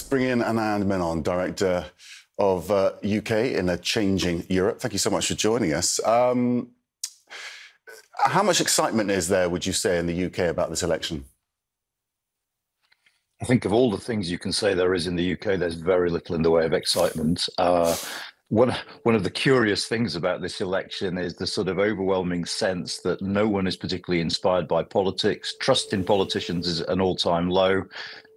bring in Anand Menon, Director of UK in a Changing Europe. Thank you so much for joining us. How much excitement is there, would you say, in the UK about this election? I think of all the things you can say there is in the UK, there's very little in the way of excitement. One of the curious things about this election is the sort of overwhelming sense that no one is particularly inspired by politics. Trust in politicians is at an all-time low.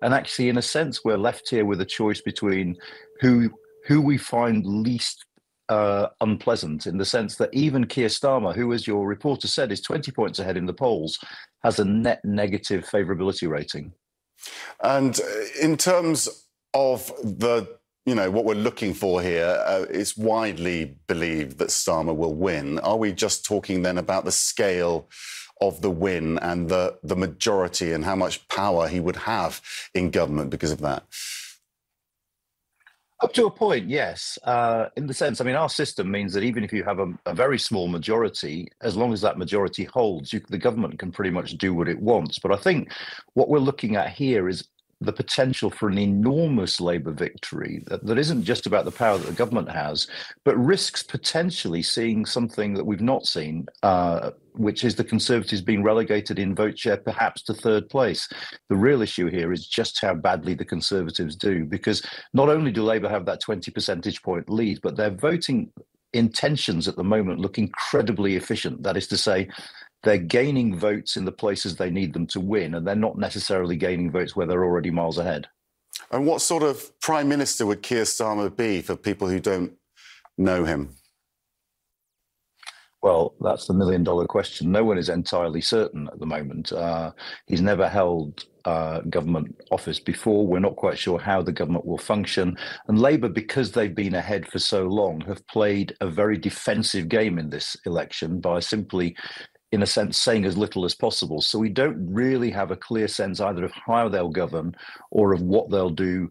And actually, in a sense, we're left here with a choice between who we find least unpleasant, in the sense that even Keir Starmer, who, as your reporter said, is 20 points ahead in the polls, has a net negative favourability rating. And in terms of what we're looking for here, it's widely believed that Starmer will win. Are we just talking then about the scale of the win and the majority and how much power he would have in government because of that? Up to a point, yes. In the sense, I mean, our system means that even if you have a very small majority, as long as that majority holds, the government can pretty much do what it wants. But I think what we're looking at here is the potential for an enormous Labour victory that isn't just about the power that the government has, but risks potentially seeing something that we've not seen, which is the Conservatives being relegated in vote share perhaps to third place. The real issue here is just how badly the Conservatives do, because not only do Labour have that 20 percentage point lead, but their voting intentions at the moment look incredibly efficient. That is to say, they're gaining votes in the places they need them to win, and they're not necessarily gaining votes where they're already miles ahead. And what sort of Prime Minister would Keir Starmer be for people who don't know him? Well, that's the million-dollar question. No one is entirely certain at the moment. He's never held government office before. We're not quite sure how the government will function. And Labour, because they've been ahead for so long, have played a very defensive game in this election by simply, in a sense, saying as little as possible. So we don't really have a clear sense either of how they'll govern or of what they'll do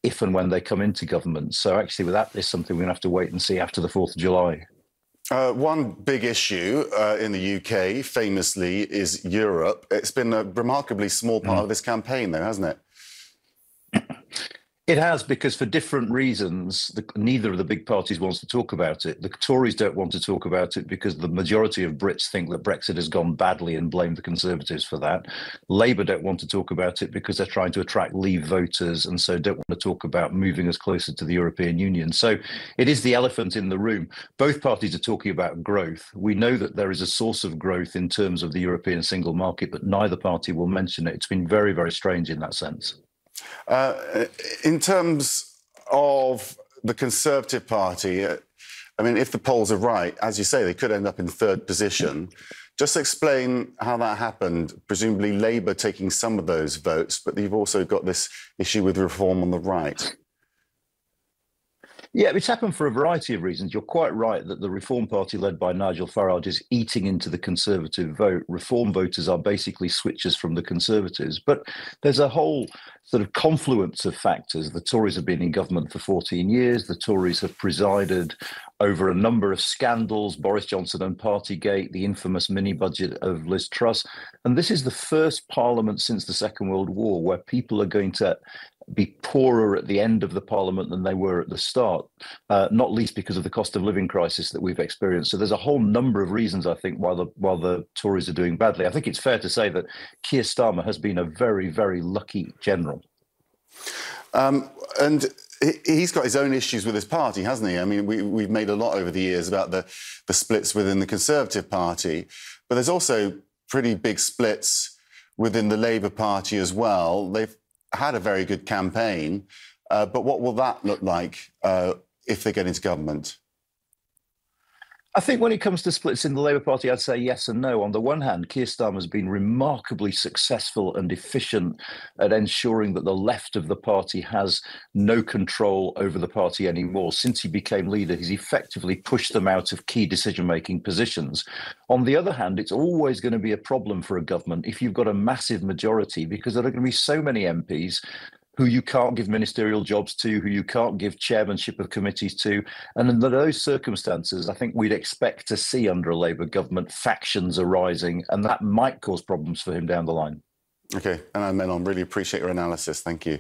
if and when they come into government. So actually, that is something we're going to have to wait and see after the 4th of July. One big issue in the UK, famously, is Europe. It's been a remarkably small part of this campaign, though, hasn't it? It has, because for different reasons, neither of the big parties wants to talk about it. The Tories don't want to talk about it because the majority of Brits think that Brexit has gone badly and blame the Conservatives for that. Labour don't want to talk about it because they're trying to attract Leave voters and so don't want to talk about moving us closer to the European Union. So it is the elephant in the room. Both parties are talking about growth. We know that there is a source of growth in terms of the European single market, but neither party will mention it. It's been very, very strange in that sense. In terms of the Conservative Party, I mean, if the polls are right, as you say, they could end up in third position. Just explain how that happened, presumably Labour taking some of those votes, but you've also got this issue with reform on the right. Yeah, it's happened for a variety of reasons. You're quite right that the Reform Party led by Nigel Farage is eating into the Conservative vote. Reform voters are basically switchers from the Conservatives. But there's a whole sort of confluence of factors. The Tories have been in government for 14 years. The Tories have presided over a number of scandals, Boris Johnson and Partygate, the infamous mini-budget of Liz Truss. And this is the first parliament since the Second World War where people are going to be poorer at the end of the parliament than they were at the start, not least because of the cost of living crisis that we've experienced. So there's a whole number of reasons, I think, why the Tories are doing badly. I think it's fair to say that Keir Starmer has been a very, very lucky general. And he's got his own issues with his party, hasn't he? I mean, we've made a lot over the years about the splits within the Conservative Party, but there's also pretty big splits within the Labour Party as well. They've had a very good campaign, but what will that look like if they get into government? I think when it comes to splits in the Labour Party, I'd say yes and no. On the one hand, Keir Starmer has been remarkably successful and efficient at ensuring that the left of the party has no control over the party anymore. Since he became leader, he's effectively pushed them out of key decision-making positions. On the other hand, it's always going to be a problem for a government if you've got a massive majority, because there are going to be so many MPs who you can't give ministerial jobs to, who you can't give chairmanship of committees to. And under those circumstances, I think we'd expect to see under a Labour government factions arising, and that might cause problems for him down the line. OK, Anand Menon, really appreciate your analysis. Thank you.